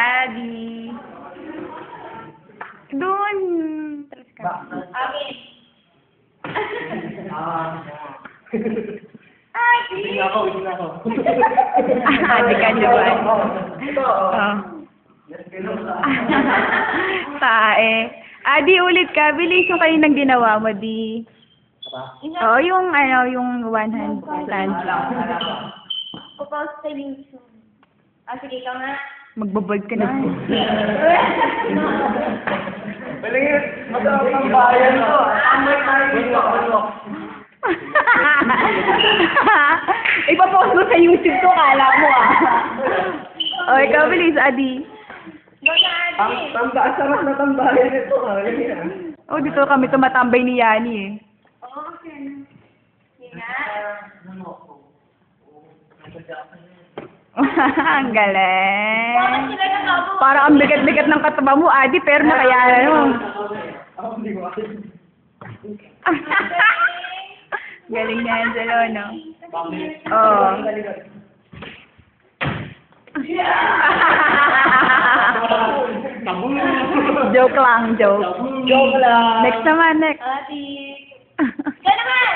Adi. Doon. Tres ka. Amin. Hindi na ako. Adi ka naman. Ito, Oh. Tae. Adi, ulit ka. Bilis yung kaninang ginawa mo, di. Oo, yung one hand plant. Pupause sa YouTube. Sige, ikaw nga. Magbabold ka na. Balingit, masarap ng bayan to. Amay tayo dito. Ipapost mo sa YouTube to, kala mo O, ikaw bilis, Adi. Go na, Adi. Sarap na tambayan ito. Ganyan. Oh, dito kami tumatambay ni Yani eh. Oo, okay. Sige nga. Ang galing. Bakit sila nakabuo? Parang ang bigat-bigat ng kataba mo, Adi, pero nakayanan mo. Ako hindi ko kasi. Galing na Angelo, no? Oo. Oh. Joke lang, joke. Joke lang. Next naman, next. Adi. Ka naman!